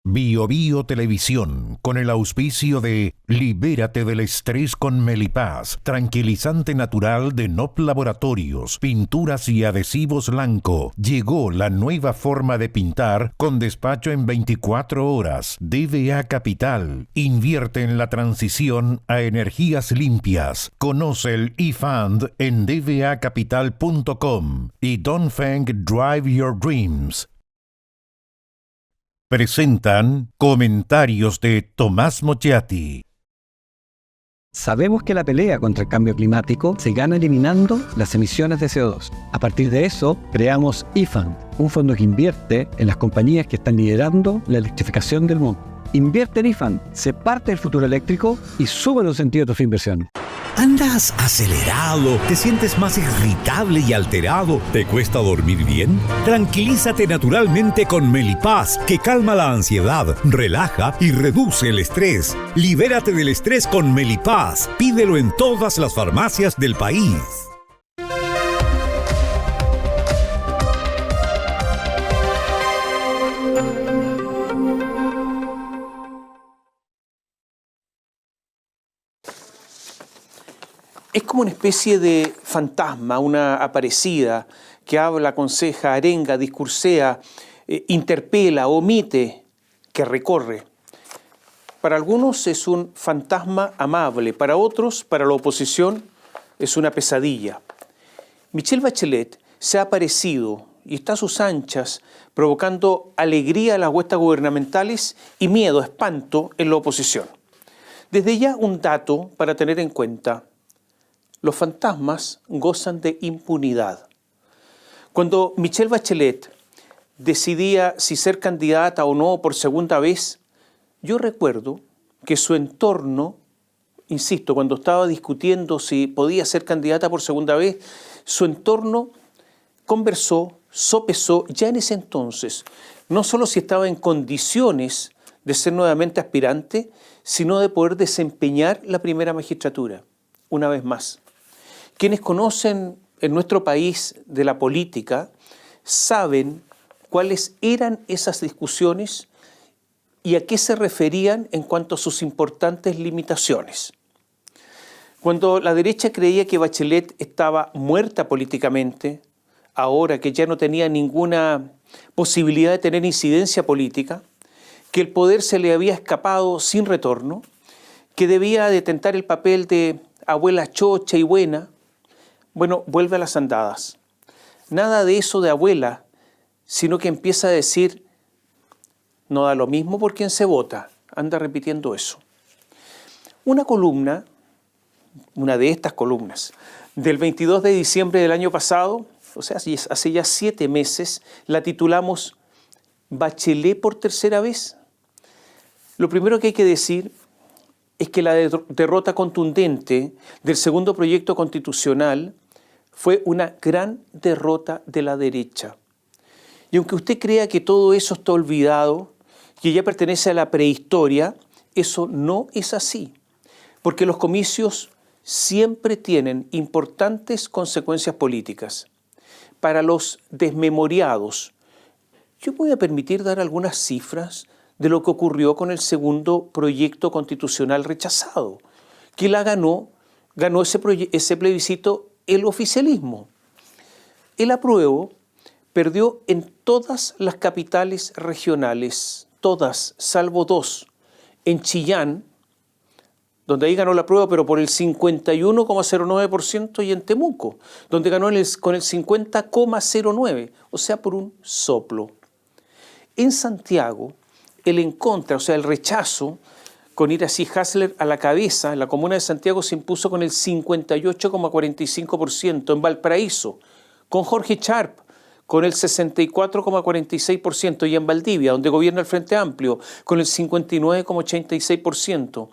Bio Bio Televisión, con el auspicio de Libérate del estrés con Melipaz, tranquilizante natural de NOP Laboratorios, pinturas y adhesivos Lanco. Llegó la nueva forma de pintar con despacho en 24 horas. DVA Capital, invierte en la transición a energías limpias. Conoce el eFund en dvacapital.com y Dongfeng Drive Your Dreams. Presentan comentarios de Tomás Mochiati. Sabemos que la pelea contra el cambio climático se gana eliminando las emisiones de CO2. A partir de eso, creamos eFund, un fondo que invierte en las compañías que están liderando la electrificación del mundo. Invierte en eFund, sé parte del futuro eléctrico y sube los sentidos de tu inversión. ¿Andas acelerado? ¿Te sientes más irritable y alterado? ¿Te cuesta dormir bien? Tranquilízate naturalmente con Melipaz, que calma la ansiedad, relaja y reduce el estrés. Libérate del estrés con Melipaz. Pídelo en todas las farmacias del país. Es como una especie de fantasma, una aparecida que habla, aconseja, arenga, discursea, interpela, omite, que recorre. Para algunos es un fantasma amable, para otros, para la oposición, es una pesadilla. Michelle Bachelet se ha aparecido y está a sus anchas, provocando alegría a las huestes gubernamentales y miedo, espanto en la oposición. Desde ya un dato para tener en cuenta. Los fantasmas gozan de impunidad. Cuando Michelle Bachelet decidía si ser candidata o no por segunda vez, yo recuerdo que su entorno, insisto, cuando estaba discutiendo si podía ser candidata por segunda vez, su entorno conversó, sopesó ya en ese entonces, no solo si estaba en condiciones de ser nuevamente aspirante, sino de poder desempeñar la primera magistratura, una vez más. Quienes conocen en nuestro país de la política saben cuáles eran esas discusiones y a qué se referían en cuanto a sus importantes limitaciones. Cuando la derecha creía que Bachelet estaba muerta políticamente, ahora que ya no tenía ninguna posibilidad de tener incidencia política, que el poder se le había escapado sin retorno, que debía de tentar el papel de abuela chocha y buena, bueno, vuelve a las andadas. Nada de eso de abuela, sino que empieza a decir, no da lo mismo por quién se vota, anda repitiendo eso. Una columna, una de estas columnas, del 22 de diciembre del año pasado, o sea, hace ya 7 meses, la titulamos ¿Bachelet por tercera vez? Lo primero que hay que decir es que la derrota contundente del segundo proyecto constitucional fue una gran derrota de la derecha. Y aunque usted crea que todo eso está olvidado, que ya pertenece a la prehistoria, eso no es así, porque los comicios siempre tienen importantes consecuencias políticas. Para los desmemoriados, yo voy a permitir dar algunas cifras de lo que ocurrió con el segundo proyecto constitucional rechazado, que ganó ese plebiscito el oficialismo. El apruebo perdió en todas las capitales regionales, todas, salvo 2, en Chillán, donde ahí ganó la apruebo, pero por el 51,09%, y en Temuco, donde ganó con el 50,09%, o sea, por un soplo. En Santiago, el en contra, o sea, el rechazo, con Iracy Hasler a la cabeza, en la comuna de Santiago se impuso con el 58,45%, en Valparaíso, con Jorge Sharp, con el 64,46%, y en Valdivia, donde gobierna el Frente Amplio, con el 59,86%.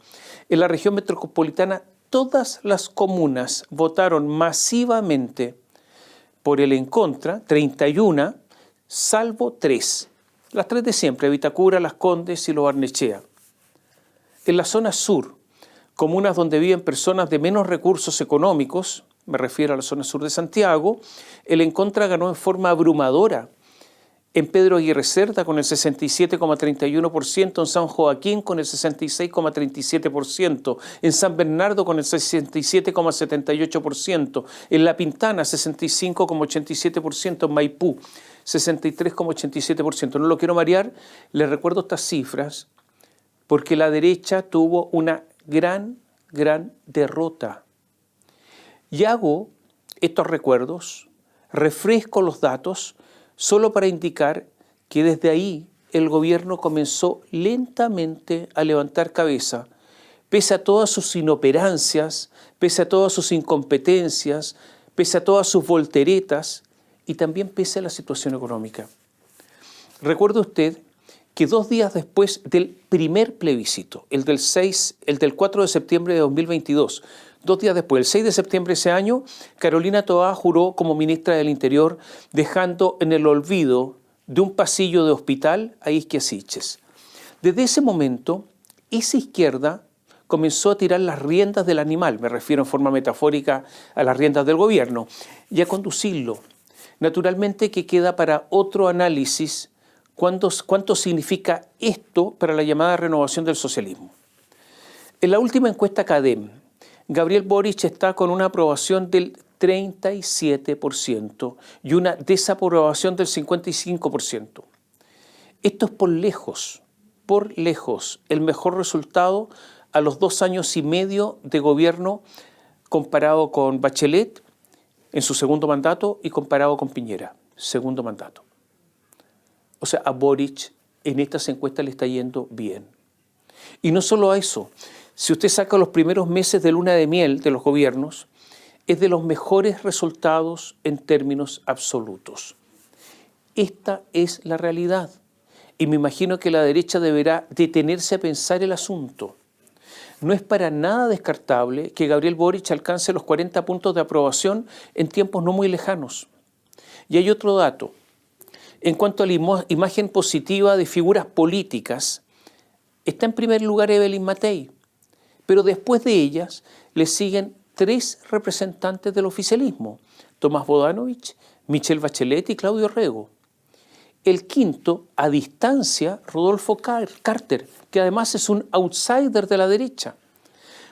En la región metropolitana, todas las comunas votaron masivamente por el en contra, 31, salvo 3. Las 3 de siempre, Vitacura, Las Condes y Lo Barnechea. En la zona sur, comunas donde viven personas de menos recursos económicos, me refiero a la zona sur de Santiago, el en contra ganó en forma abrumadora, en Pedro Aguirre Cerda con el 67,31%, en San Joaquín con el 66,37%, en San Bernardo con el 67,78%, en La Pintana 65,87%, en Maipú 63,87%. No lo quiero marear, les recuerdo estas cifras porque la derecha tuvo una gran derrota. Y hago estos recuerdos, refresco los datos, solo para indicar que desde ahí el gobierno comenzó lentamente a levantar cabeza, pese a todas sus inoperancias, pese a todas sus incompetencias, pese a todas sus volteretas y también pese a la situación económica. Recuerde usted que 2 días después del primer plebiscito, el del 4 de septiembre de 2022, 2 días después, el 6 de septiembre de ese año, Carolina Toá juró como ministra del Interior, dejando en el olvido de un pasillo de hospital a Isquia Siches. Desde ese momento, esa izquierda comenzó a tirar las riendas del animal, me refiero en forma metafórica a las riendas del gobierno, y a conducirlo. Naturalmente que queda para otro análisis cuánto significa esto para la llamada renovación del socialismo. En la última encuesta CADEM, Gabriel Boric está con una aprobación del 37% y una desaprobación del 55%. Esto es por lejos, el mejor resultado a los 2 años y medio de gobierno comparado con Bachelet en su segundo mandato y comparado con Piñera, segundo mandato. O sea, a Boric en estas encuestas le está yendo bien. Y no solo a eso, si usted saca los primeros meses de luna de miel de los gobiernos, es de los mejores resultados en términos absolutos. Esta es la realidad. Y me imagino que la derecha deberá detenerse a pensar el asunto. No es para nada descartable que Gabriel Boric alcance los 40 puntos de aprobación en tiempos no muy lejanos. Y hay otro dato. En cuanto a la imagen positiva de figuras políticas, está en primer lugar Evelyn Matei, pero después de ellas le siguen 3 representantes del oficialismo, Tomás Bodanovich, Michelle Bachelet y Claudio Rego. El quinto, a distancia, Rodolfo Carter, que además es un outsider de la derecha.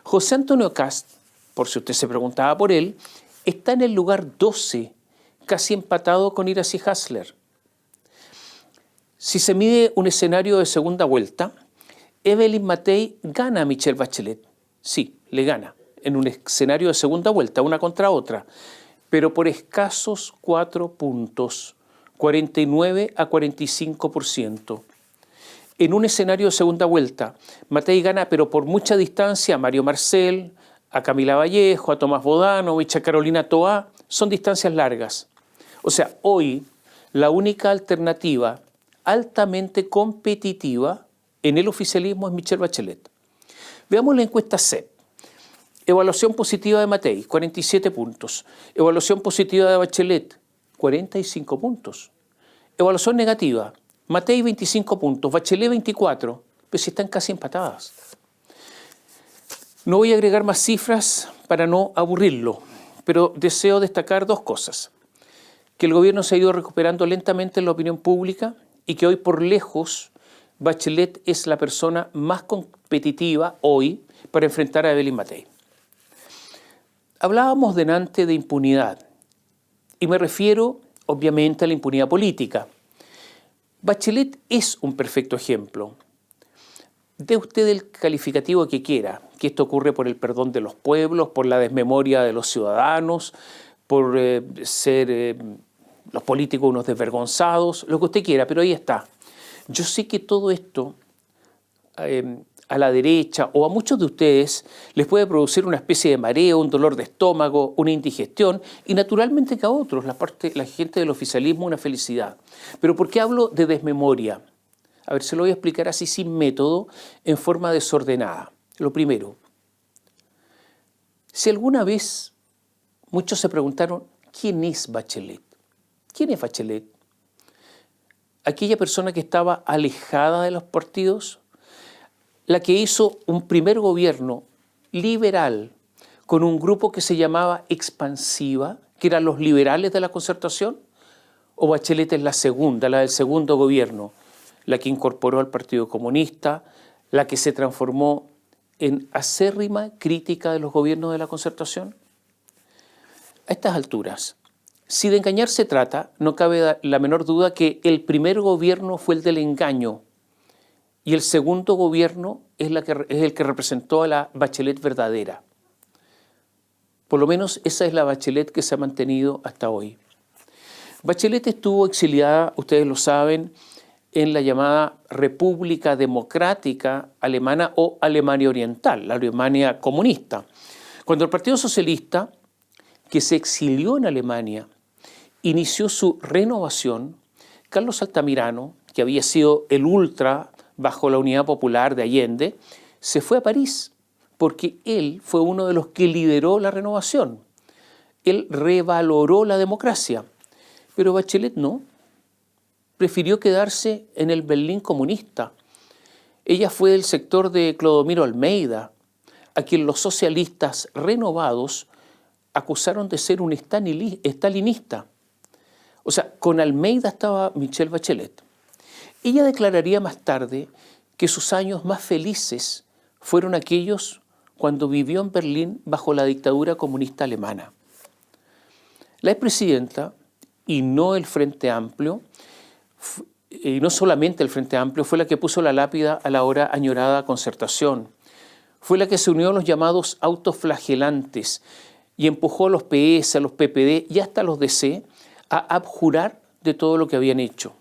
José Antonio Kast, por si usted se preguntaba por él, está en el lugar 12, casi empatado con Iracy Hasler. Si se mide un escenario de segunda vuelta, Evelyn Matei gana a Michelle Bachelet. Sí, le gana en un escenario de segunda vuelta, una contra otra, pero por escasos 4 puntos, 49 a 45%. En un escenario de segunda vuelta, Matei gana, pero por mucha distancia, a Mario Marcel, a Camila Vallejo, a Tomás Bodanovich, a Carolina Toá, son distancias largas. O sea, hoy la única alternativa altamente competitiva en el oficialismo es Michelle Bachelet. Veamos la encuesta CEP. Evaluación positiva de Matei, 47 puntos. Evaluación positiva de Bachelet, 45 puntos. Evaluación negativa, Matei 25 puntos, Bachelet 24, pero si están casi empatadas. No voy a agregar más cifras para no aburrirlo, pero deseo destacar 2 cosas. Que el gobierno se ha ido recuperando lentamente en la opinión pública y que hoy por lejos Bachelet es la persona más competitiva hoy para enfrentar a Evelyn Matei. Hablábamos delante de impunidad y me refiero obviamente a la impunidad política. Bachelet es un perfecto ejemplo. Dé usted el calificativo que quiera, que esto ocurre por el perdón de los pueblos, por la desmemoria de los ciudadanos, por ser los políticos unos desvergonzados, lo que usted quiera, pero ahí está. Yo sé que todo esto a la derecha o a muchos de ustedes les puede producir una especie de mareo, un dolor de estómago, una indigestión y naturalmente que a otros, la gente del oficialismo, una felicidad. Pero ¿por qué hablo de desmemoria? A ver, se lo voy a explicar así sin método, en forma desordenada. Lo primero, si alguna vez muchos se preguntaron, ¿quién es Bachelet? ¿Quién es Bachelet? Aquella persona que estaba alejada de los partidos, la que hizo un primer gobierno liberal con un grupo que se llamaba Expansiva, que eran los liberales de la Concertación, ¿O Bachelet es la segunda, la del segundo gobierno, la que incorporó al Partido Comunista, la que se transformó en acérrima crítica de los gobiernos de la Concertación? A estas alturas, si de engañar se trata, no cabe la menor duda que el primer gobierno fue el del engaño y el segundo gobierno es el que representó a la Bachelet verdadera. Por lo menos esa es la Bachelet que se ha mantenido hasta hoy. Bachelet estuvo exiliada, ustedes lo saben, en la llamada República Democrática Alemana o Alemania Oriental, la Alemania comunista. Cuando el Partido Socialista, que se exilió en Alemania, inició su renovación, Carlos Altamirano, que había sido el ultra bajo la Unidad Popular de Allende, se fue a París, porque él fue uno de los que lideró la renovación. Él revaloró la democracia, pero Bachelet no. Prefirió quedarse en el Berlín comunista. Ella fue del sector de Clodomiro Almeida, a quien los socialistas renovados acusaron de ser un estalinista. O sea, con Almeida estaba Michelle Bachelet. Ella declararía más tarde que sus años más felices fueron aquellos cuando vivió en Berlín bajo la dictadura comunista alemana. La expresidenta, y no el Frente Amplio, y no solamente el Frente Amplio, fue la que puso la lápida a la ahora añorada Concertación. Fue la que se unió a los llamados autoflagelantes y empujó a los PS, a los PPD y hasta a los DC a abjurar de todo lo que habían hecho.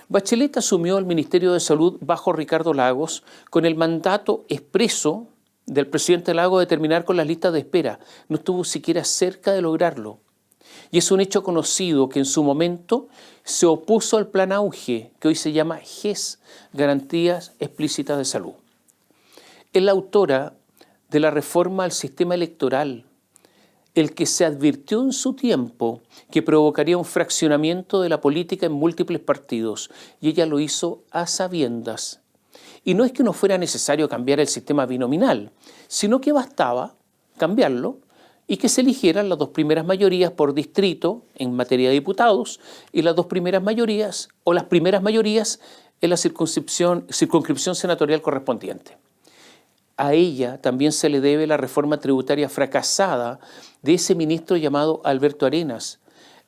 Bachelet asumió el Ministerio de Salud bajo Ricardo Lagos con el mandato expreso del presidente Lagos de terminar con las listas de espera. No estuvo siquiera cerca de lograrlo. Y es un hecho conocido que en su momento se opuso al Plan Auge, que hoy se llama GES, Garantías Explícitas de Salud. Es la autora de la reforma al sistema electoral, el que se advirtió en su tiempo que provocaría un fraccionamiento de la política en múltiples partidos, y ella lo hizo a sabiendas. Y no es que no fuera necesario cambiar el sistema binominal, sino que bastaba cambiarlo y que se eligieran las dos primeras mayorías por distrito en materia de diputados y las dos primeras mayorías o las primeras mayorías en la circunscripción senatorial correspondiente. A ella también se le debe la reforma tributaria fracasada de ese ministro llamado Alberto Arenas.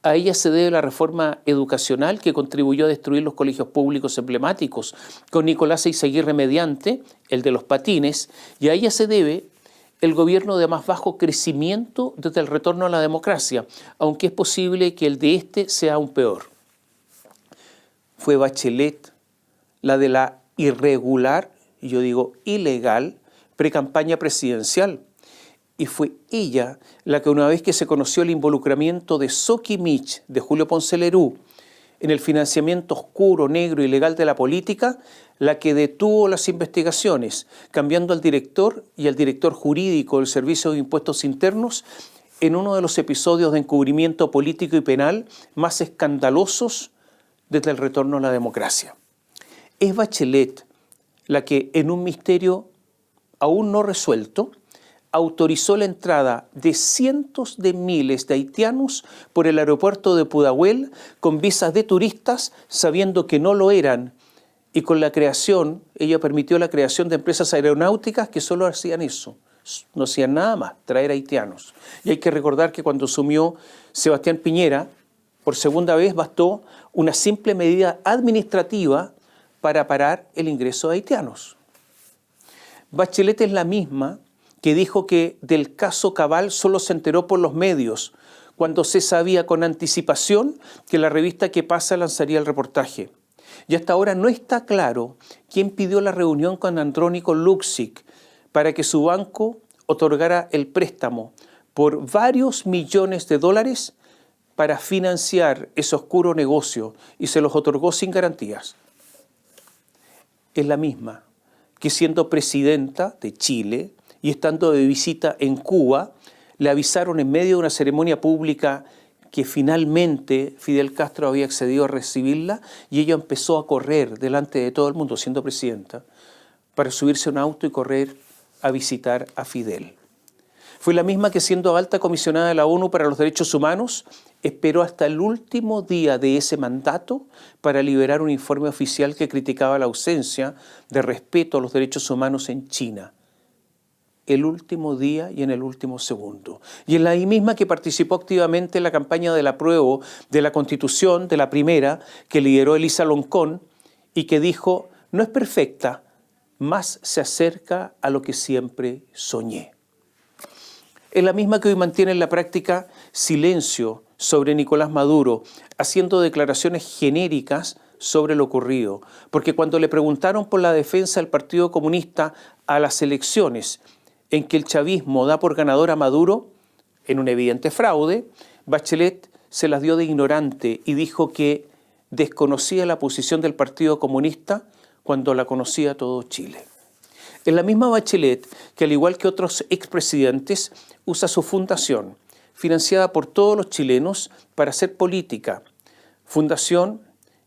A ella se debe la reforma educacional que contribuyó a destruir los colegios públicos emblemáticos con Nicolás Eizaguirre mediante, el de los patines, y a ella se debe el gobierno de más bajo crecimiento desde el retorno a la democracia, aunque es posible que el de este sea aún peor. Fue Bachelet la de la irregular, y yo digo ilegal, precampaña presidencial. Y fue ella la que una vez que se conoció el involucramiento de Soquimich, de Julio Ponce Lerú, en el financiamiento oscuro, negro y ilegal de la política, la que detuvo las investigaciones, cambiando al director y al director jurídico del Servicio de Impuestos Internos en uno de los episodios de encubrimiento político y penal más escandalosos desde el retorno a la democracia. Es Bachelet la que, en un misterio aún no resuelto, autorizó la entrada de cientos de miles de haitianos por el aeropuerto de Pudahuel con visas de turistas, sabiendo que no lo eran, y con la creación, ella permitió la creación de empresas aeronáuticas que solo hacían eso, no hacían nada más, traer haitianos. Y hay que recordar que cuando asumió Sebastián Piñera, por segunda vez bastó una simple medida administrativa para parar el ingreso de haitianos. Bachelet es la misma que dijo que del caso Cabal solo se enteró por los medios, cuando se sabía con anticipación que la revista Que Pasa lanzaría el reportaje. Y hasta ahora no está claro quién pidió la reunión con Andrónico Luksic para que su banco otorgara el préstamo por varios millones de dólares para financiar ese oscuro negocio, y se los otorgó sin garantías. Es la misma que, siendo presidenta de Chile y estando de visita en Cuba, le avisaron en medio de una ceremonia pública que finalmente Fidel Castro había accedido a recibirla, y ella empezó a correr delante de todo el mundo, siendo presidenta, para subirse a un auto y correr a visitar a Fidel. Fue la misma que, siendo alta comisionada de la ONU para los Derechos Humanos, esperó hasta el último día de ese mandato para liberar un informe oficial que criticaba la ausencia de respeto a los derechos humanos en China. El último día y en el último segundo. Y en la misma que participó activamente en la campaña del apruebo de la Constitución, de la primera, que lideró Elisa Loncón, y que dijo: no es perfecta, más se acerca a lo que siempre soñé. Es la misma que hoy mantiene en la práctica silencio sobre Nicolás Maduro, haciendo declaraciones genéricas sobre lo ocurrido. Porque cuando le preguntaron por la defensa del Partido Comunista a las elecciones en que el chavismo da por ganador a Maduro, en un evidente fraude, Bachelet se las dio de ignorante y dijo que desconocía la posición del Partido Comunista cuando la conocía todo Chile. Es la misma Bachelet que, al igual que otros expresidentes, usa su fundación, financiada por todos los chilenos, para hacer política. Fundación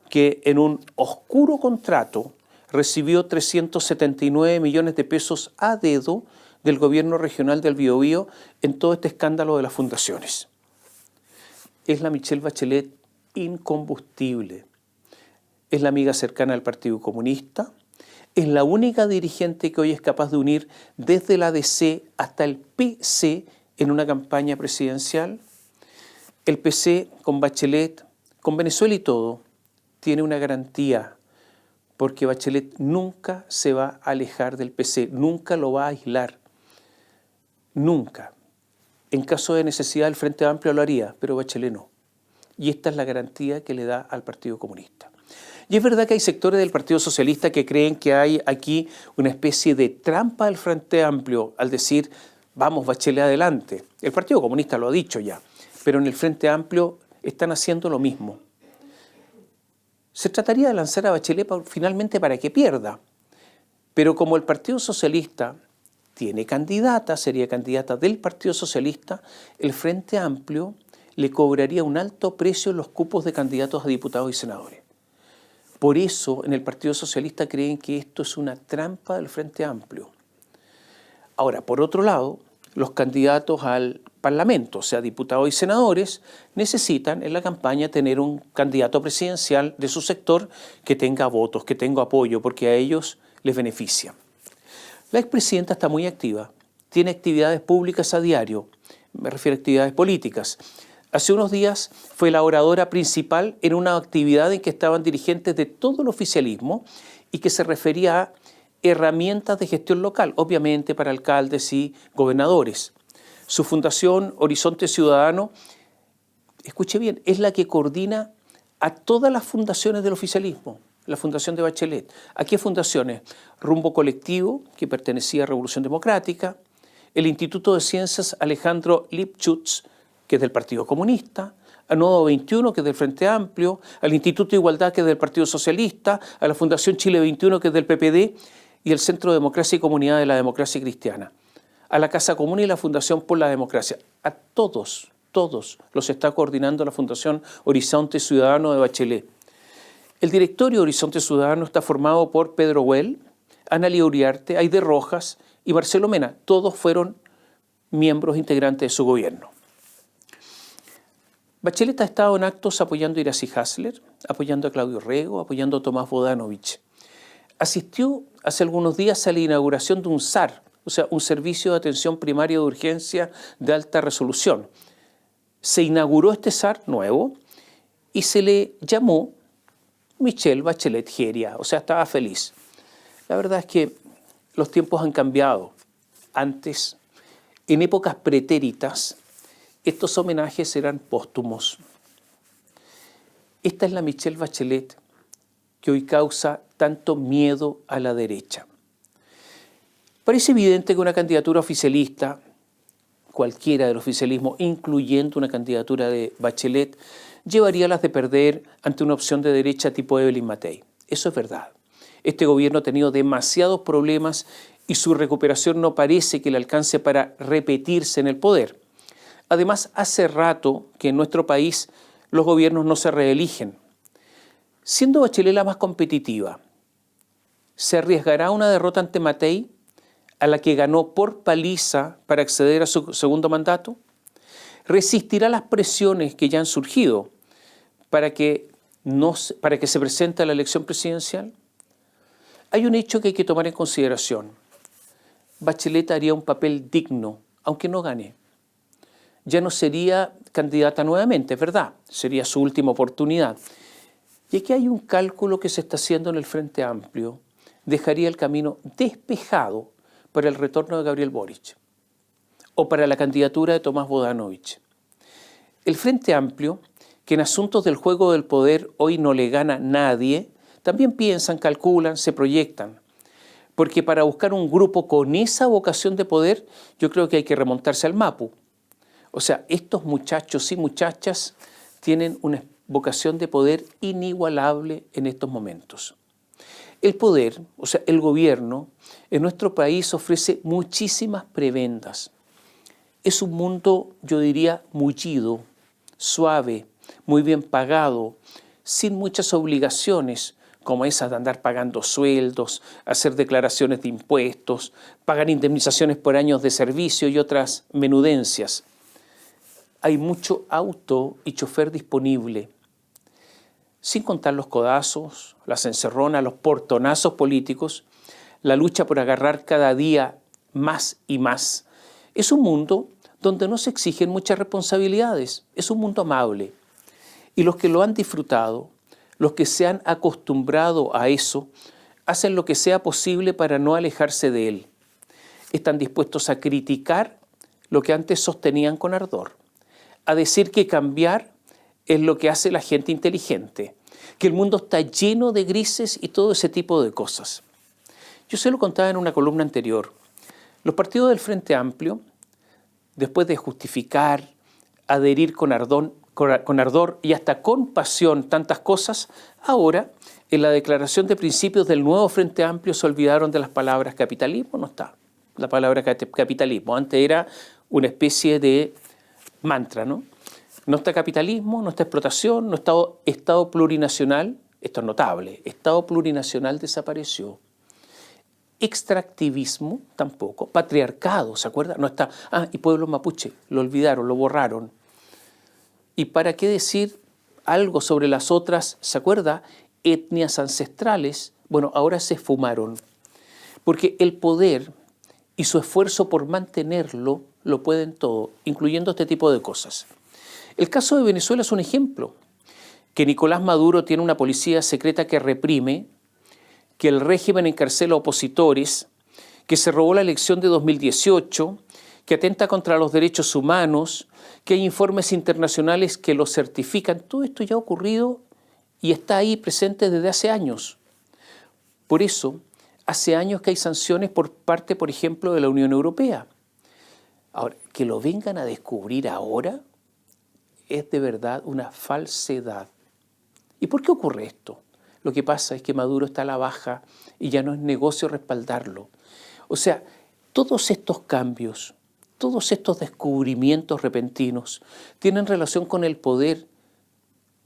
que, en un oscuro contrato, recibió 379 millones de pesos a dedo del gobierno regional del Biobío en todo este escándalo de las fundaciones. Es la Michelle Bachelet incombustible. Es la amiga cercana del Partido Comunista. Es la única dirigente que hoy es capaz de unir desde la DC hasta el PC en una campaña presidencial. El PC, con Bachelet, con Venezuela y todo, tiene una garantía, porque Bachelet nunca se va a alejar del PC, nunca lo va a aislar, nunca. En caso de necesidad, el Frente Amplio lo haría, pero Bachelet no. Y esta es la garantía que le da al Partido Comunista. Y es verdad que hay sectores del Partido Socialista que creen que hay aquí una especie de trampa del Frente Amplio al decir: vamos, Bachelet, adelante. El Partido Comunista lo ha dicho ya, pero en el Frente Amplio están haciendo lo mismo. Se trataría de lanzar a Bachelet finalmente para que pierda, pero como el Partido Socialista tiene candidata, sería candidata del Partido Socialista, el Frente Amplio le cobraría un alto precio en los cupos de candidatos a diputados y senadores. Por eso, en el Partido Socialista creen que esto es una trampa del Frente Amplio. Ahora, por otro lado, los candidatos al Parlamento, o sea, diputados y senadores, necesitan en la campaña tener un candidato presidencial de su sector que tenga votos, que tenga apoyo, porque a ellos les beneficia. La expresidenta está muy activa, tiene actividades públicas a diario, me refiero a actividades políticas. Hace unos días fue la oradora principal en una actividad en que estaban dirigentes de todo el oficialismo y que se refería a herramientas de gestión local, obviamente para alcaldes y gobernadores. Su fundación Horizonte Ciudadano, escuche bien, es la que coordina a todas las fundaciones del oficialismo. La fundación de Bachelet. ¿A qué fundaciones? Rumbo Colectivo, que pertenecía a Revolución Democrática, el Instituto de Ciencias Alejandro Lipschutz, que es del Partido Comunista, a Nodo 21, que es del Frente Amplio, al Instituto de Igualdad, que es del Partido Socialista, a la Fundación Chile 21, que es del PPD, y el Centro de Democracia y Comunidad de la Democracia Cristiana, a la Casa Común y la Fundación por la Democracia. A todos los está coordinando la Fundación Horizonte Ciudadano de Bachelet. El directorio de Horizonte Ciudadano está formado por Pedro Well, Analía Uriarte, Aide Rojas y Marcelo Mena. Todos fueron miembros integrantes de su gobierno. Bachelet ha estado en actos apoyando a Iracy Hasler, apoyando a Claudio Rego, apoyando a Tomás Bodanovich. Asistió hace algunos días a la inauguración de un SAR, o sea, un servicio de atención primaria de urgencia de alta resolución. Se inauguró este SAR nuevo y se le llamó Michelle Bachelet Geria, o sea, estaba feliz. La verdad es que los tiempos han cambiado. Antes, en épocas pretéritas, estos homenajes eran póstumos. Esta es la Michelle Bachelet que hoy causa tanto miedo a la derecha. Parece evidente que una candidatura oficialista, cualquiera del oficialismo, incluyendo una candidatura de Bachelet, llevaría las de perder ante una opción de derecha tipo Evelyn Matei. Eso es verdad. Este gobierno ha tenido demasiados problemas y su recuperación no parece que le alcance para repetirse en el poder. Además, hace rato que en nuestro país los gobiernos no se reeligen. Siendo Bachelet la más competitiva, ¿se arriesgará a una derrota ante Matei? a la que ganó por paliza para acceder a su segundo mandato? ¿Resistirá las presiones que ya han surgido para que se presente a la elección presidencial? Hay un hecho que hay que tomar en consideración. Bachelet haría un papel digno, aunque no gane. Ya no sería candidata nuevamente, es verdad, sería su última oportunidad. Y aquí hay un cálculo que se está haciendo en el Frente Amplio. Dejaría el camino despejado para el retorno de Gabriel Boric o para la candidatura de Tomás Bodanovich. El Frente Amplio, que en asuntos del juego del poder hoy no le gana nadie, también piensan, calculan, se proyectan. Porque para buscar un grupo con esa vocación de poder, yo creo que hay que remontarse al Mapu. O sea, estos muchachos y muchachas tienen una vocación de poder inigualable en estos momentos. El poder, o sea, el gobierno, en nuestro país ofrece muchísimas prebendas. Es un mundo, yo diría, mullido, suave, muy bien pagado, sin muchas obligaciones, como esas de andar pagando sueldos, hacer declaraciones de impuestos, pagar indemnizaciones por años de servicio y otras menudencias. Hay mucho auto y chofer disponible, sin contar los codazos, las encerronas, los portonazos políticos, la lucha por agarrar cada día más y más. Es un mundo donde no se exigen muchas responsabilidades, es un mundo amable. Y los que lo han disfrutado, los que se han acostumbrado a eso, hacen lo que sea posible para no alejarse de él. Están dispuestos a criticar lo que antes sostenían con ardor, a decir que cambiar es lo que hace la gente inteligente, que el mundo está lleno de grises y todo ese tipo de cosas. Yo se lo contaba en una columna anterior. Los partidos del Frente Amplio, después de justificar, adherir con ardor y hasta con pasión tantas cosas, ahora en la declaración de principios del nuevo Frente Amplio se olvidaron de las palabras capitalismo, no está la palabra capitalismo, antes era una especie de mantra, ¿no? No está capitalismo, no está explotación, no está Estado plurinacional, esto es notable, Estado plurinacional desapareció. Extractivismo tampoco, patriarcado, ¿se acuerda? No está, y pueblo mapuche, lo olvidaron, lo borraron. ¿Y para qué decir algo sobre las otras, se acuerda? Etnias ancestrales, bueno, ahora se esfumaron. Porque el poder y su esfuerzo por mantenerlo lo pueden todo, incluyendo este tipo de cosas. El caso de Venezuela es un ejemplo, que Nicolás Maduro tiene una policía secreta que reprime, que el régimen encarcela opositores, que se robó la elección de 2018, que atenta contra los derechos humanos, que hay informes internacionales que lo certifican. Todo esto ya ha ocurrido y está ahí presente desde hace años. Por eso, hace años que hay sanciones por parte, por ejemplo, de la Unión Europea. Ahora, que lo vengan a descubrir ahora es de verdad una falsedad. ¿Y por qué ocurre esto? Lo que pasa es que Maduro está a la baja y ya no es negocio respaldarlo. O sea, todos estos cambios, todos estos descubrimientos repentinos tienen relación con el poder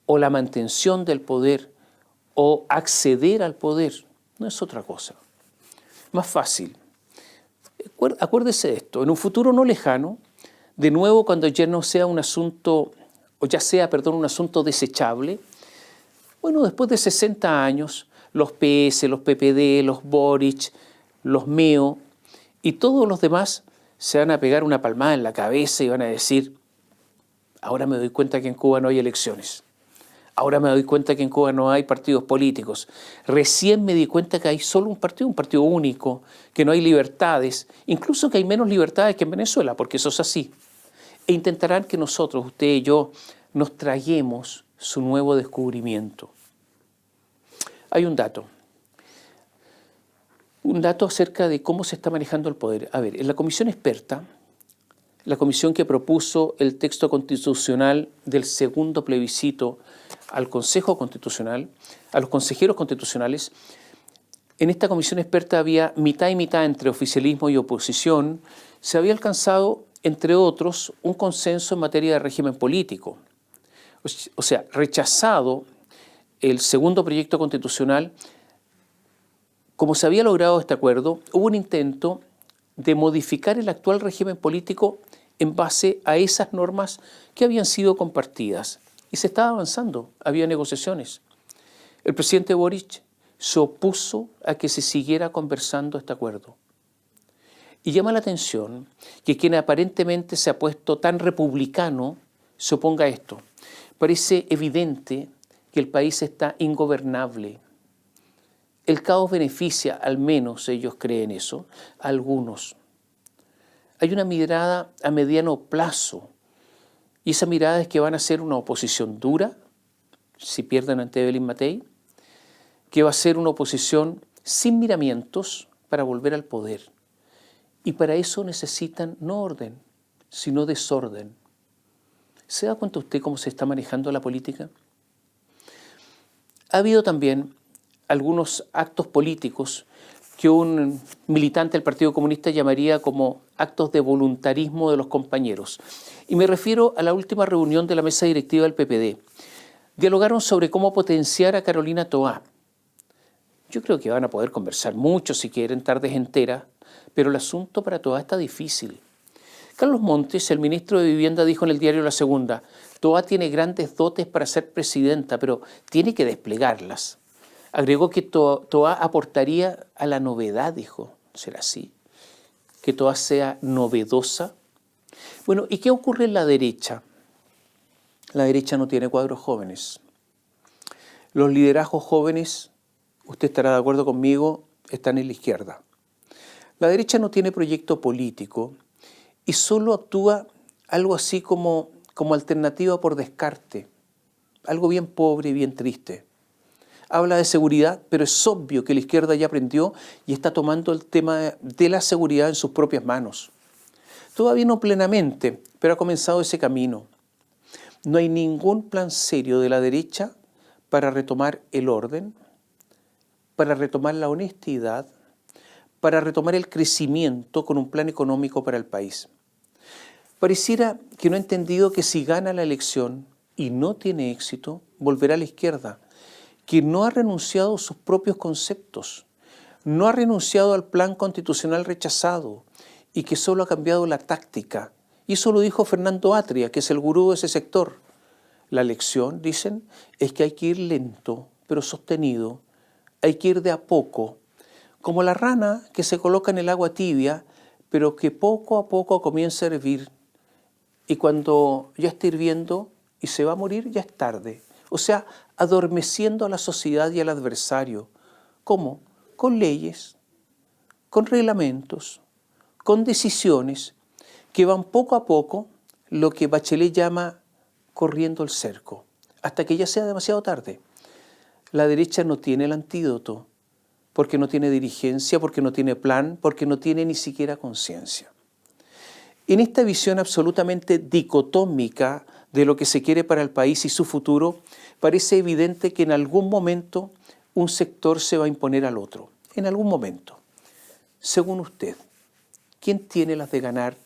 o la mantención del poder o acceder al poder. No es otra cosa. Más fácil. Acuérdese de esto, en un futuro no lejano, de nuevo cuando ya no sea un asunto, un asunto desechable, bueno, después de 60 años, los PS, los PPD, los Boric, los MEO y todos los demás se van a pegar una palmada en la cabeza y van a decir, ahora me doy cuenta que en Cuba no hay elecciones. Ahora me doy cuenta que en Cuba no hay partidos políticos. Recién me di cuenta que hay solo un partido único, que no hay libertades, incluso que hay menos libertades que en Venezuela, porque eso es así. E intentarán que nosotros, usted y yo, nos traguemos su nuevo descubrimiento. Hay un dato acerca de cómo se está manejando el poder. A ver, en la comisión experta, la comisión que propuso el texto constitucional del segundo plebiscito al Consejo Constitucional, a los consejeros constitucionales, en esta comisión experta había mitad y mitad entre oficialismo y oposición. Se había alcanzado, entre otros, un consenso en materia de régimen político. O sea, rechazado el segundo proyecto constitucional, como se había logrado este acuerdo, hubo un intento de modificar el actual régimen político en base a esas normas que habían sido compartidas. Y se estaba avanzando, había negociaciones. El presidente Boric se opuso a que se siguiera conversando este acuerdo. Y llama la atención que quien aparentemente se ha puesto tan republicano se oponga a esto. Parece evidente que el país está ingobernable. El caos beneficia, al menos ellos creen eso, a algunos. Hay una mirada a mediano plazo, y esa mirada es que van a ser una oposición dura, si pierden ante Evelyn Matei, que va a ser una oposición sin miramientos para volver al poder. Y para eso necesitan no orden, sino desorden. ¿Se da cuenta usted cómo se está manejando la política? Ha habido también algunos actos políticos que un militante del Partido Comunista llamaría como actos de voluntarismo de los compañeros. Y me refiero a la última reunión de la mesa directiva del PPD. Dialogaron sobre cómo potenciar a Carolina Toá. Yo creo que van a poder conversar mucho si quieren, tardes enteras, pero el asunto para Toá está difícil. Carlos Montes, el ministro de Vivienda, dijo en el diario La Segunda: Toá tiene grandes dotes para ser presidenta, pero tiene que desplegarlas. Agregó que Toá aportaría a la novedad, dijo. ¿Será así? ¿Que Toá sea novedosa? Bueno, ¿y qué ocurre en la derecha? La derecha no tiene cuadros jóvenes. Los liderazgos jóvenes, usted estará de acuerdo conmigo, están en la izquierda. La derecha no tiene proyecto político y solo actúa algo así como alternativa por descarte, algo bien pobre y bien triste. Habla de seguridad, pero es obvio que la izquierda ya aprendió y está tomando el tema de la seguridad en sus propias manos. Todavía no plenamente, pero ha comenzado ese camino. No hay ningún plan serio de la derecha para retomar el orden, para retomar la honestidad, para retomar el crecimiento con un plan económico para el país. Pareciera que no ha entendido que si gana la elección y no tiene éxito, volverá a la izquierda, que no ha renunciado a sus propios conceptos, no ha renunciado al plan constitucional rechazado y que solo ha cambiado la táctica. Y eso lo dijo Fernando Atria, que es el gurú de ese sector. La lección, dicen, es que hay que ir lento, pero sostenido, hay que ir de a poco, como la rana que se coloca en el agua tibia, pero que poco a poco comienza a hervir. Y cuando ya está hirviendo y se va a morir, ya es tarde. O sea, adormeciendo a la sociedad y al adversario. ¿Cómo? Con leyes, con reglamentos, con decisiones que van poco a poco, lo que Bachelet llama corriendo el cerco, hasta que ya sea demasiado tarde. La derecha no tiene el antídoto, porque no tiene dirigencia, porque no tiene plan, porque no tiene ni siquiera conciencia. En esta visión absolutamente dicotómica de lo que se quiere para el país y su futuro, parece evidente que en algún momento un sector se va a imponer al otro. En algún momento. Según usted, ¿quién tiene las de ganar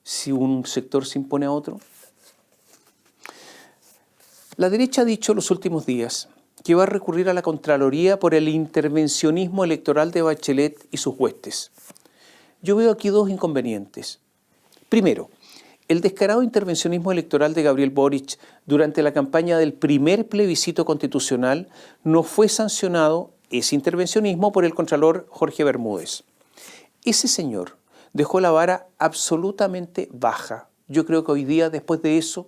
si un sector se impone a otro? La derecha ha dicho los últimos días que va a recurrir a la Contraloría por el intervencionismo electoral de Bachelet y sus huestes. Yo veo aquí dos inconvenientes. Primero, el descarado intervencionismo electoral de Gabriel Boric durante la campaña del primer plebiscito constitucional no fue sancionado, ese intervencionismo, por el contralor Jorge Bermúdez. Ese señor dejó la vara absolutamente baja. Yo creo que hoy día, después de eso,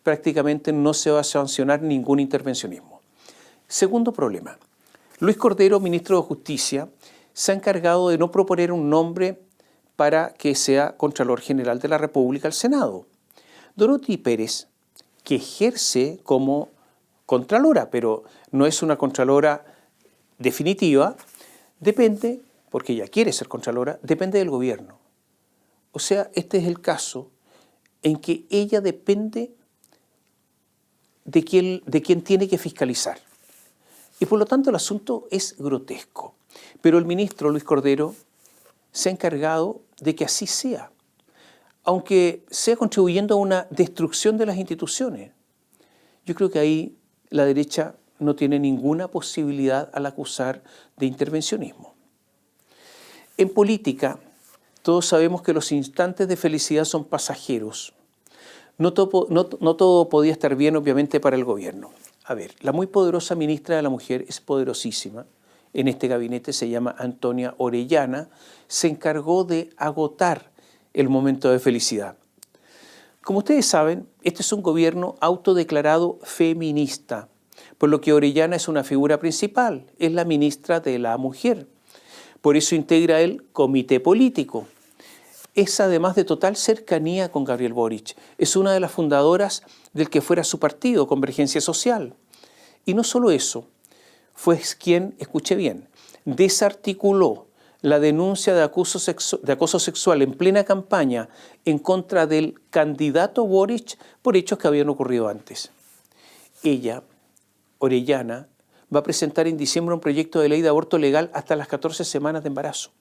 prácticamente no se va a sancionar ningún intervencionismo. Segundo problema, Luis Cordero, ministro de Justicia, se ha encargado de no proponer un nombre para que sea Contralor General de la República al Senado. Dorothy Pérez, que ejerce como Contralora, pero no es una Contralora definitiva, depende, porque ella quiere ser Contralora, depende del gobierno. O sea, este es el caso en que ella depende de quien tiene que fiscalizar. Y por lo tanto el asunto es grotesco. Pero el ministro Luis Cordero se ha encargado de que así sea, aunque sea contribuyendo a una destrucción de las instituciones. Yo creo que ahí la derecha no tiene ninguna posibilidad al acusar de intervencionismo. En política Todos sabemos que los instantes de felicidad son pasajeros. No todo podía estar bien, obviamente, para el gobierno. A ver, la muy poderosa ministra de la Mujer es poderosísima. En este gabinete se llama Antonia Orellana. Se encargó de agotar el momento de felicidad. Como ustedes saben, este es un gobierno autodeclarado feminista, por lo que Orellana es una figura principal, es la ministra de la Mujer. Por eso integra el comité político. Es además de total cercanía con Gabriel Boric. Es una de las fundadoras del que fuera su partido, Convergencia Social. Y no solo eso, fue quien, escuche bien, desarticuló la denuncia de acoso sexual en plena campaña en contra del candidato Boric por hechos que habían ocurrido antes. Ella, Orellana, va a presentar en diciembre un proyecto de ley de aborto legal hasta las 14 semanas de embarazo.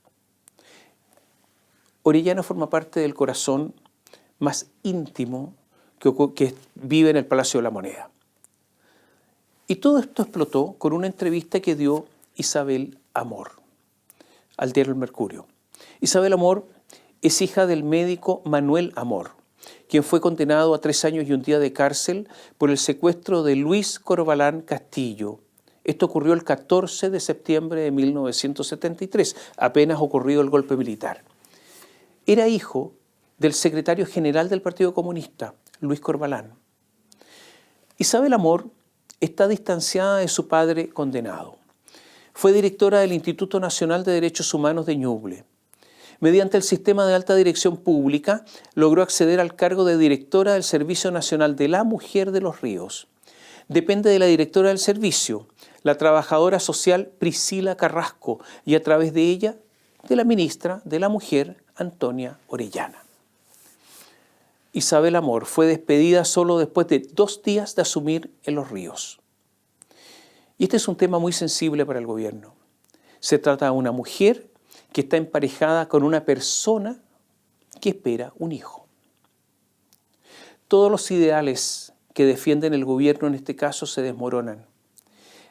Orellana forma parte del corazón más íntimo que vive en el Palacio de la Moneda. Y todo esto explotó con una entrevista que dio Isabel Amor al diario El Mercurio. Isabel Amor es hija del médico Manuel Amor, quien fue condenado a 3 años y un día de cárcel por el secuestro de Luis Corbalán Castillo. Esto ocurrió el 14 de septiembre de 1973, apenas ocurrido el golpe militar. Era hijo del secretario general del Partido Comunista, Luis Corbalán. Isabel Amor está distanciada de su padre condenado. Fue directora del Instituto Nacional de Derechos Humanos de Ñuble. Mediante el sistema de alta dirección pública, logró acceder al cargo de directora del Servicio Nacional de la Mujer de los Ríos. Depende de la directora del servicio, la trabajadora social Priscila Carrasco, y a través de ella, de la ministra de la Mujer, Antonia Orellana. Isabel Amor fue despedida solo después de 2 días de asumir en Los Ríos. Y este es un tema muy sensible para el gobierno. Se trata de una mujer que está emparejada con una persona que espera un hijo. Todos los ideales que defienden el gobierno en este caso se desmoronan.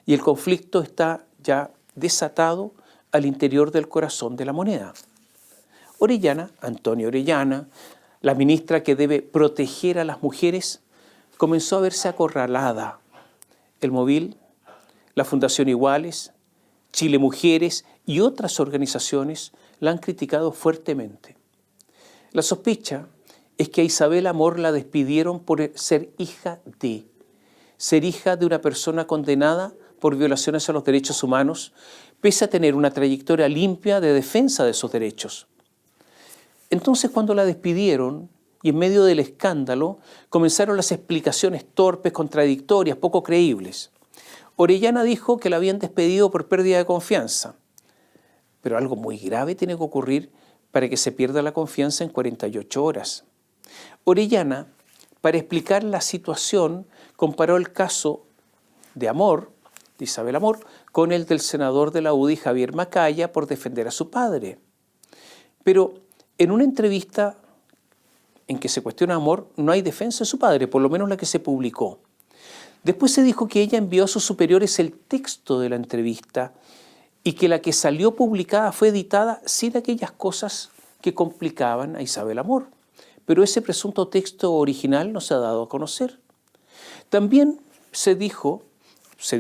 Y el conflicto está ya desatado al interior del corazón de la moneda. Orellana, Antonia Orellana, la ministra que debe proteger a las mujeres, comenzó a verse acorralada. El Móvil, la Fundación Iguales, Chile Mujeres y otras organizaciones la han criticado fuertemente. La sospecha es que a Isabel Amor la despidieron por ser hija de una persona condenada por violaciones a los derechos humanos, pese a tener una trayectoria limpia de defensa de esos derechos. Entonces, cuando la despidieron y en medio del escándalo, comenzaron las explicaciones torpes, contradictorias, poco creíbles. Orellana dijo que la habían despedido por pérdida de confianza. Pero algo muy grave tiene que ocurrir para que se pierda la confianza en 48 horas. Orellana, para explicar la situación, comparó el caso de Amor, de Isabel Amor, con el del senador de la UDI, Javier Macaya, por defender a su padre. Pero en una entrevista en que se cuestiona a Amor, no hay defensa de su padre, por lo menos la que se publicó. Después se dijo que ella envió a sus superiores el texto de la entrevista y que la que salió publicada fue editada sin aquellas cosas que complicaban a Isabel Amor. Pero ese presunto texto original no se ha dado a conocer. También se dio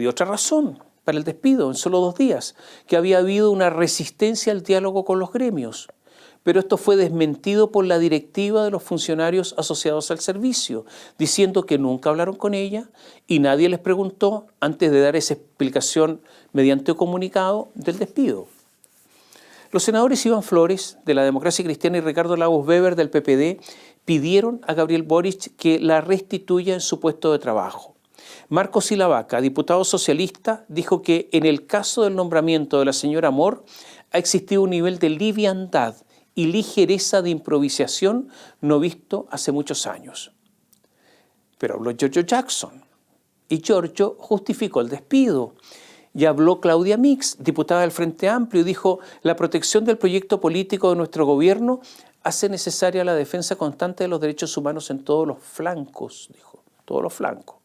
otra razón para el despido en solo 2 días, que había habido una resistencia al diálogo con los gremios. Pero esto fue desmentido por la directiva de los funcionarios asociados al servicio, diciendo que nunca hablaron con ella y nadie les preguntó antes de dar esa explicación mediante un comunicado del despido. Los senadores Iván Flores, de la Democracia Cristiana, y Ricardo Lagos Weber, del PPD, pidieron a Gabriel Boric que la restituya en su puesto de trabajo. Marco Silavaca, diputado socialista, dijo que en el caso del nombramiento de la señora Amor ha existido un nivel de liviandad y ligereza de improvisación no visto hace muchos años. Pero habló Giorgio Jackson y Giorgio justificó el despido. Y habló Claudia Mix, diputada del Frente Amplio, y dijo: la protección del proyecto político de nuestro gobierno hace necesaria la defensa constante de los derechos humanos en todos los flancos, dijo, todos los flancos.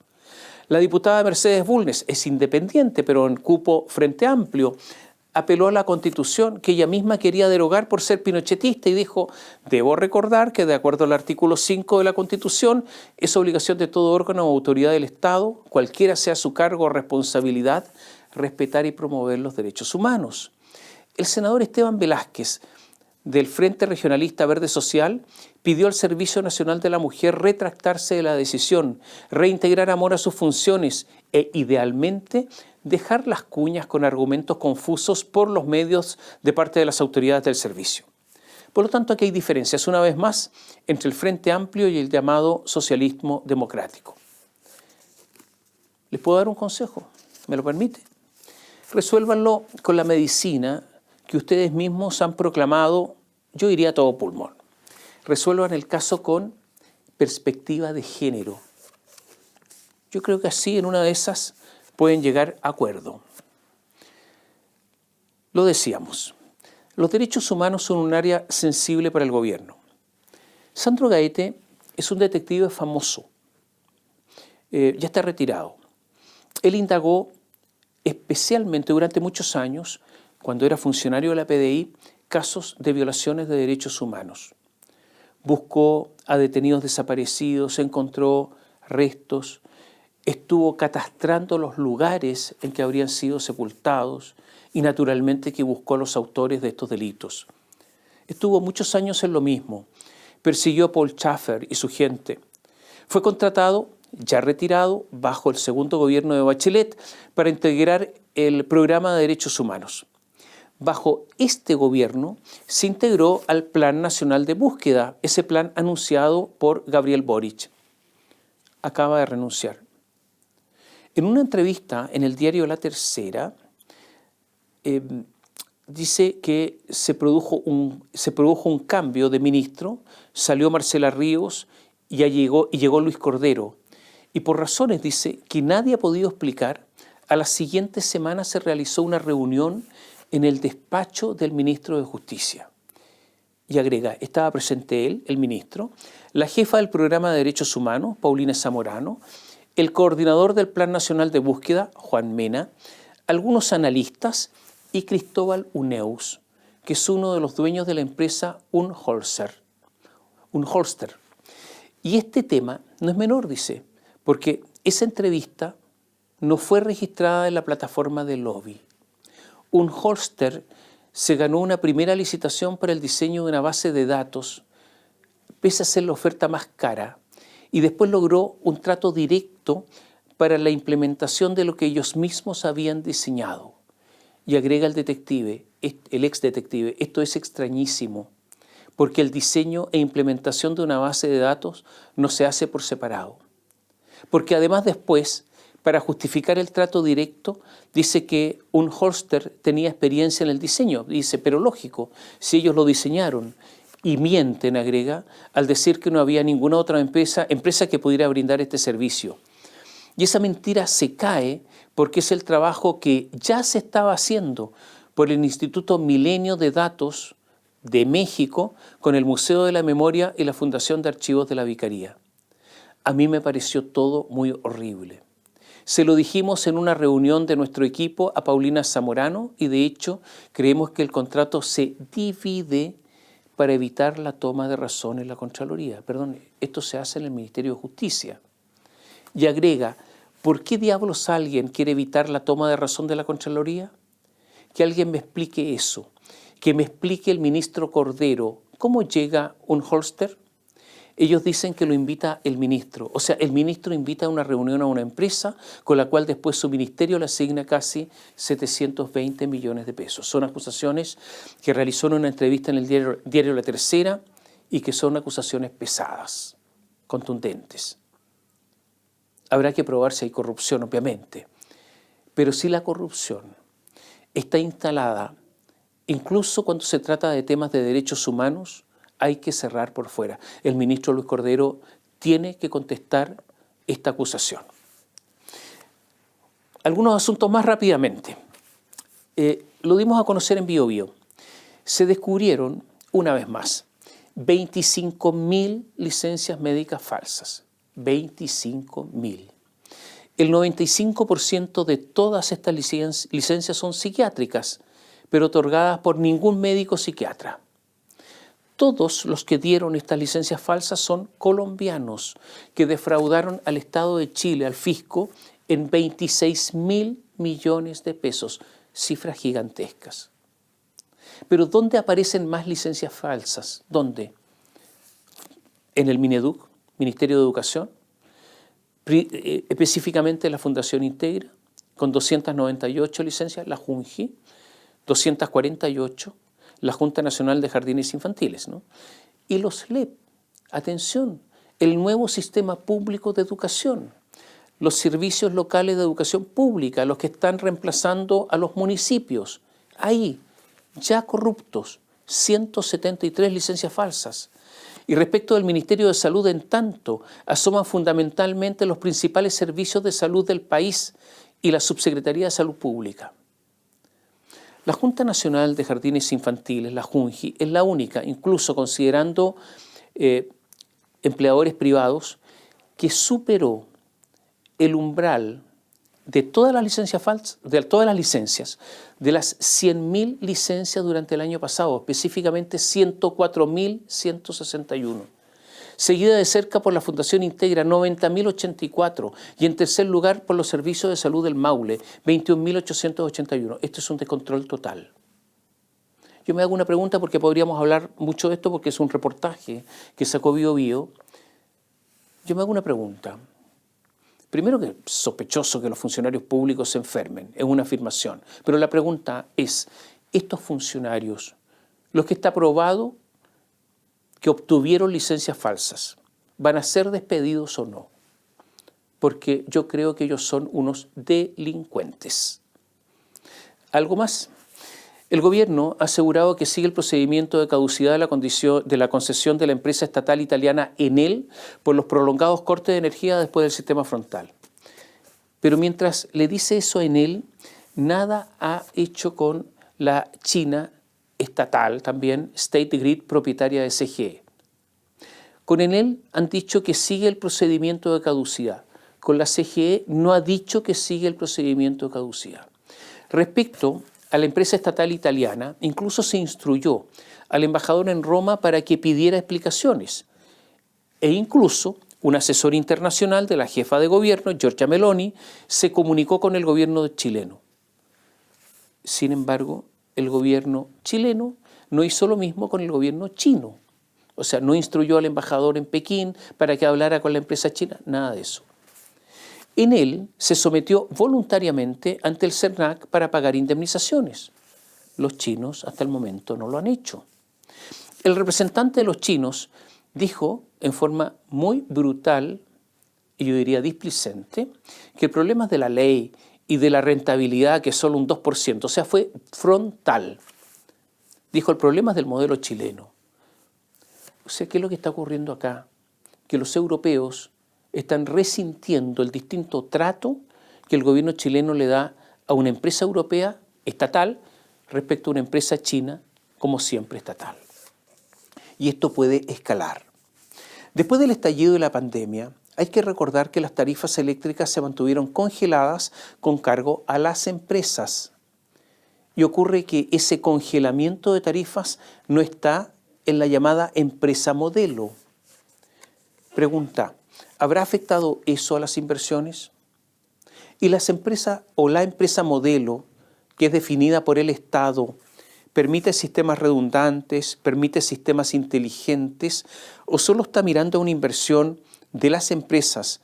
La diputada Mercedes Bulnes es independiente, pero en cupo Frente Amplio, apeló a la Constitución que ella misma quería derogar por ser pinochetista y dijo: debo recordar que de acuerdo al artículo 5 de la Constitución es obligación de todo órgano o autoridad del Estado, cualquiera sea su cargo o responsabilidad, respetar y promover los derechos humanos. El senador Esteban Velázquez, del Frente Regionalista Verde Social, pidió al Servicio Nacional de la Mujer retractarse de la decisión, reintegrar amor a sus funciones e, idealmente, dejar las cuñas con argumentos confusos por los medios de parte de las autoridades del servicio. Por lo tanto, aquí hay diferencias, una vez más, entre el Frente Amplio y el llamado socialismo democrático. ¿Les puedo dar un consejo? ¿Me lo permite? Resuélvanlo con la medicina que ustedes mismos han proclamado, yo diría a todo pulmón. Resuelvan el caso con perspectiva de género. Yo creo que así, en una de esas, pueden llegar a acuerdo. Lo decíamos, los derechos humanos son un área sensible para el gobierno. Sandro Gaete es un detective famoso, ya está retirado. Él indagó especialmente durante muchos años, cuando era funcionario de la PDI, casos de violaciones de derechos humanos. Buscó a detenidos desaparecidos, encontró restos, estuvo catastrando los lugares en que habrían sido sepultados y naturalmente que buscó a los autores de estos delitos. Estuvo muchos años en lo mismo, persiguió a Paul Schaffer y su gente. Fue contratado, ya retirado, bajo el segundo gobierno de Bachelet para integrar el programa de derechos humanos. Bajo este gobierno se integró al Plan Nacional de Búsqueda, ese plan anunciado por Gabriel Boric. Acaba de renunciar. En una entrevista en el diario La Tercera, dice que se produjo un cambio de ministro, salió Marcela Ríos y llegó Luis Cordero. Y por razones, dice, que nadie ha podido explicar, a las siguientes semanas se realizó una reunión en el despacho del ministro de Justicia. Y agrega, estaba presente él, el ministro, la jefa del programa de Derechos Humanos, Paulina Zamorano, el coordinador del Plan Nacional de Búsqueda, Juan Mena, algunos analistas y Cristóbal Uneus, que es uno de los dueños de la empresa Unholster. Y este tema no es menor, dice, porque esa entrevista no fue registrada en la plataforma de lobby. Unholster se ganó una primera licitación para el diseño de una base de datos, pese a ser la oferta más cara, y después logró un trato directo para la implementación de lo que ellos mismos habían diseñado. Y agrega el ex detective, esto es extrañísimo, porque el diseño e implementación de una base de datos no se hace por separado. Porque además después, para justificar el trato directo, dice que Unholster tenía experiencia en el diseño. Dice, pero lógico, si ellos lo diseñaron. Y mienten, agrega, al decir que no había ninguna otra empresa que pudiera brindar este servicio. Y esa mentira se cae porque es el trabajo que ya se estaba haciendo por el Instituto Milenio de Datos de México con el Museo de la Memoria y la Fundación de Archivos de la Vicaría. A mí me pareció todo muy horrible. Se lo dijimos en una reunión de nuestro equipo a Paulina Zamorano y de hecho creemos que el contrato se divide para evitar la toma de razón en la Contraloría. Perdón, esto se hace en el Ministerio de Justicia. Y agrega, ¿por qué diablos alguien quiere evitar la toma de razón de la Contraloría? Que alguien me explique eso, que me explique el ministro Cordero, ¿cómo llega Unholster? Ellos dicen que lo invita el ministro, o sea, el ministro invita a una reunión a una empresa con la cual después su ministerio le asigna casi 720 millones de pesos. Son acusaciones que realizó en una entrevista en el diario La Tercera y que son acusaciones pesadas, contundentes. Habrá que probar si hay corrupción, obviamente, pero si la corrupción está instalada, incluso cuando se trata de temas de derechos humanos, hay que cerrar por fuera. El ministro Luis Cordero tiene que contestar esta acusación. Algunos asuntos más rápidamente. Lo dimos a conocer en Biobío. Se descubrieron, una vez más, 25.000 licencias médicas falsas. 25.000. El 95% de todas estas licencias son psiquiátricas, pero otorgadas por ningún médico psiquiatra. Todos los que dieron estas licencias falsas son colombianos que defraudaron al Estado de Chile, al fisco, en 26.000 millones de pesos, cifras gigantescas. Pero ¿dónde aparecen más licencias falsas? ¿Dónde? En el Mineduc, Ministerio de Educación, específicamente la Fundación Integra, con 298 licencias, la JUNJI, 248, la Junta Nacional de Jardines Infantiles, ¿no? Y los LEP, atención, el nuevo sistema público de educación, los servicios locales de educación pública, los que están reemplazando a los municipios, ahí, ya corruptos, 173 licencias falsas. Y respecto del Ministerio de Salud, en tanto, asoman fundamentalmente los principales servicios de salud del país y la Subsecretaría de Salud Pública. La Junta Nacional de Jardines Infantiles, la JUNJI, es la única, incluso considerando empleadores privados, que superó el umbral de todas las licencias falsas, de las 100.000 licencias durante el año pasado, específicamente 104.161. Seguida de cerca por la Fundación Integra, 90.084, y en tercer lugar por los servicios de salud del Maule, 21.881. Esto es un descontrol total. Yo me hago una pregunta porque podríamos hablar mucho de esto porque es un reportaje que sacó BioBio. Yo me hago una pregunta. Primero, que es sospechoso que los funcionarios públicos se enfermen, es una afirmación. Pero la pregunta es, ¿estos funcionarios, los que está probado que obtuvieron licencias falsas, van a ser despedidos o no? Porque yo creo que ellos son unos delincuentes. ¿Algo más? El gobierno ha asegurado que sigue el procedimiento de caducidad de la concesión de la empresa estatal italiana Enel por los prolongados cortes de energía después del sistema frontal. Pero mientras le dice eso a Enel, nada ha hecho con la China estatal, también State Grid, propietaria de CGE. Con Enel han dicho que sigue el procedimiento de caducidad. Con la CGE no ha dicho que sigue el procedimiento de caducidad. Respecto a la empresa estatal italiana, incluso se instruyó al embajador en Roma para que pidiera explicaciones. E incluso un asesor internacional de la jefa de gobierno, Giorgia Meloni, se comunicó con el gobierno chileno. Sin embargo, el gobierno chileno no hizo lo mismo con el gobierno chino. O sea, no instruyó al embajador en Pekín para que hablara con la empresa china, nada de eso. Enel se sometió voluntariamente ante el CERNAC para pagar indemnizaciones. Los chinos hasta el momento no lo han hecho. El representante de los chinos dijo en forma muy brutal, y yo diría displicente, que el problema es de la ley y de la rentabilidad, que es solo un 2%, o sea, fue frontal. Dijo, el problema es del modelo chileno. O sea, ¿qué es lo que está ocurriendo acá? Que los europeos están resintiendo el distinto trato que el gobierno chileno le da a una empresa europea estatal respecto a una empresa china, como siempre estatal. Y esto puede escalar. Después del estallido de la pandemia, hay que recordar que las tarifas eléctricas se mantuvieron congeladas con cargo a las empresas. Y ocurre que ese congelamiento de tarifas no está en la llamada empresa modelo. Pregunta, ¿habrá afectado eso a las inversiones? Y las empresas o la empresa modelo, que es definida por el Estado, ¿permite sistemas redundantes, permite sistemas inteligentes o solo está mirando a una inversión de las empresas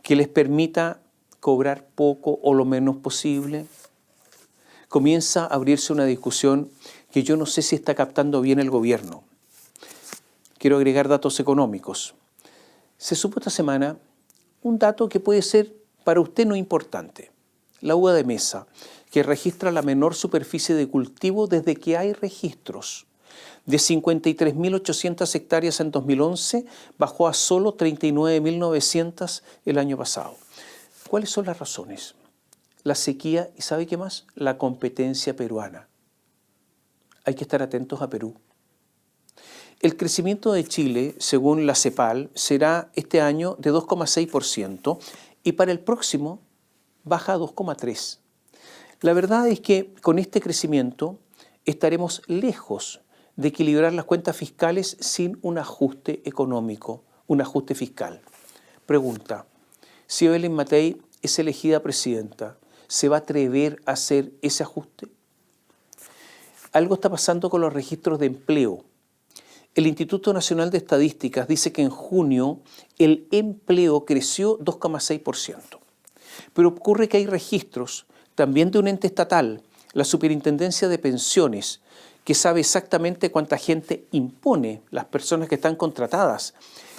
que les permita cobrar poco o lo menos posible? Comienza a abrirse una discusión que yo no sé si está captando bien el gobierno. Quiero agregar datos económicos. Se supo esta semana un dato que puede ser para usted no importante. La uva de mesa, que registra la menor superficie de cultivo desde que hay registros. De 53.800 hectáreas en 2011, bajó a solo 39.900 el año pasado. ¿Cuáles son las razones? La sequía y ¿sabe qué más? La competencia peruana. Hay que estar atentos a Perú. El crecimiento de Chile, según la CEPAL, será este año de 2,6% y para el próximo baja a 2,3%. La verdad es que con este crecimiento estaremos lejos de equilibrar las cuentas fiscales sin un ajuste económico, un ajuste fiscal. Pregunta, si Evelyn Matei es elegida presidenta, ¿se va a atrever a hacer ese ajuste? Algo está pasando con los registros de empleo. El Instituto Nacional de Estadísticas dice que en junio el empleo creció 2,6%. Pero ocurre que hay registros también de un ente estatal, la Superintendencia de Pensiones, que sabe exactamente cuánta gente impone las personas que están contratadas,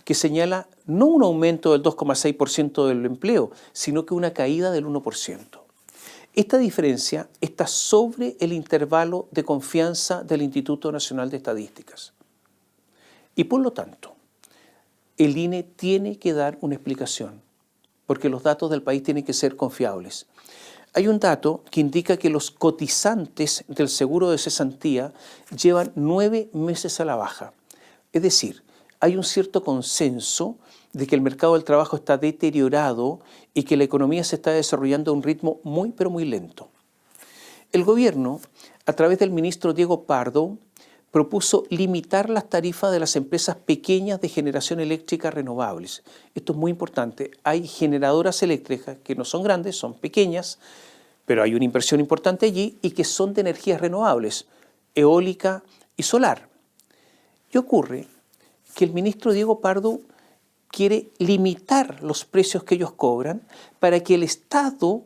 que señala no un aumento del 2,6% del empleo, sino que una caída del 1%. Esta diferencia está sobre el intervalo de confianza del Instituto Nacional de Estadísticas. Y por lo tanto, el INE tiene que dar una explicación, porque los datos del país tienen que ser confiables. Hay un dato que indica que los cotizantes del seguro de cesantía llevan 9 meses a la baja. Es decir, hay un cierto consenso de que el mercado del trabajo está deteriorado y que la economía se está desarrollando a un ritmo muy, pero muy lento. El gobierno, a través del ministro Diego Pardo, propuso limitar las tarifas de las empresas pequeñas de generación eléctrica renovables. Esto es muy importante. Hay generadoras eléctricas que no son grandes, son pequeñas, pero hay una inversión importante allí y que son de energías renovables, eólica y solar. Y ocurre que el ministro Diego Pardo quiere limitar los precios que ellos cobran para que el Estado,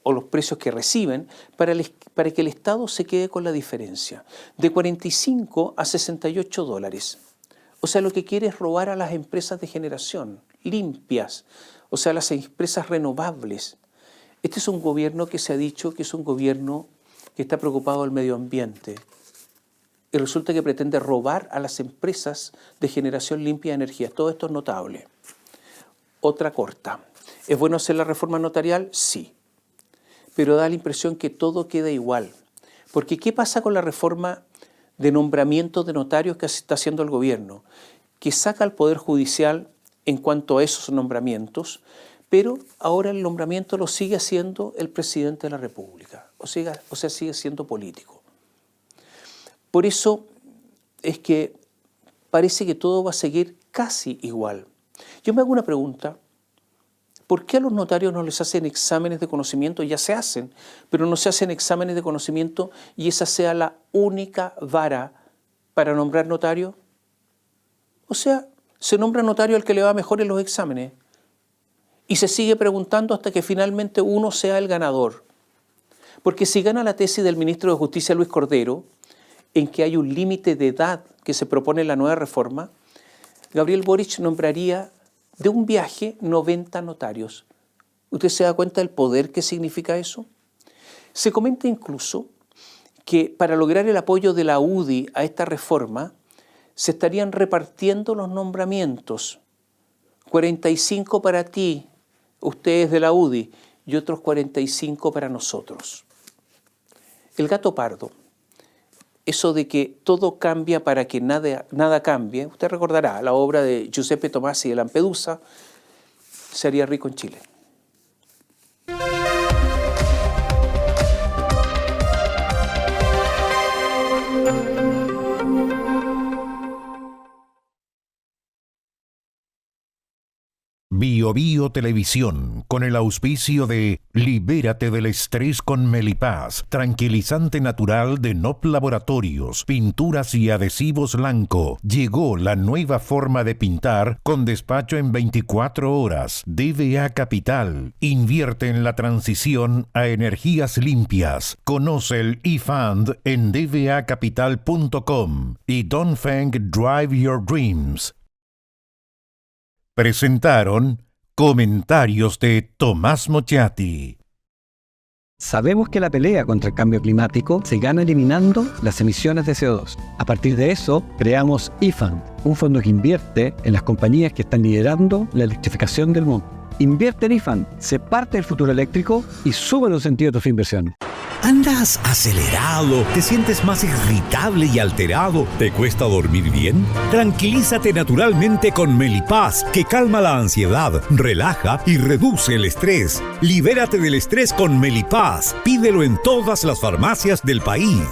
o los precios que reciben, para que el Estado se quede con la diferencia, de 45 a 68 dólares. O sea, lo que quiere es robar a las empresas de generación, limpias, o sea, las empresas renovables. Este es un gobierno que se ha dicho que es un gobierno que está preocupado del medio ambiente. Y resulta que pretende robar a las empresas de generación limpia de energía. Todo esto es notable. Otra corta. ¿Es bueno hacer la reforma notarial? Sí. Pero da la impresión que todo queda igual. Porque ¿qué pasa con la reforma de nombramiento de notarios que está haciendo el gobierno? Que saca al Poder Judicial en cuanto a esos nombramientos, pero ahora el nombramiento lo sigue haciendo el presidente de la República. O sea, sigue siendo político. Por eso es que parece que todo va a seguir casi igual. Yo me hago una pregunta. ¿Por qué a los notarios no les hacen exámenes de conocimiento? Ya se hacen, pero no se hacen exámenes de conocimiento y esa sea la única vara para nombrar notario. O sea, se nombra notario al que le va mejor en los exámenes y se sigue preguntando hasta que finalmente uno sea el ganador. Porque si gana la tesis del ministro de Justicia, Luis Cordero, en que hay un límite de edad que se propone en la nueva reforma, Gabriel Boric nombraría de un viaje 90 notarios. ¿Usted se da cuenta del poder que significa eso? Se comenta incluso que para lograr el apoyo de la UDI a esta reforma se estarían repartiendo los nombramientos. 45 para ti, ustedes de la UDI, y otros 45 para nosotros. El gato pardo. Eso de que todo cambia para que nada cambie, usted recordará la obra de Giuseppe Tomasi de Lampedusa, se haría rico en Chile. Bio Bio Televisión, con el auspicio de Libérate del estrés con Melipaz, tranquilizante natural de NOP Laboratorios, pinturas y adhesivos Lanco. Llegó la nueva forma de pintar con despacho en 24 horas. DVA Capital, invierte en la transición a energías limpias. Conoce el eFund en dvacapital.com y Dongfeng Drive Your Dreams. Presentaron comentarios de Tomás Mochati. Sabemos que la pelea contra el cambio climático se gana eliminando las emisiones de CO2. A partir de eso, creamos eFund, un fondo que invierte en las compañías que están liderando la electrificación del mundo. Invierte en eFund, sé parte del futuro eléctrico y sube un sentido de tu inversión. ¿Andas acelerado? ¿Te sientes más irritable y alterado? ¿Te cuesta dormir bien? Tranquilízate naturalmente con Melipaz, que calma la ansiedad, relaja y reduce el estrés. Libérate del estrés con Melipaz. Pídelo en todas las farmacias del país.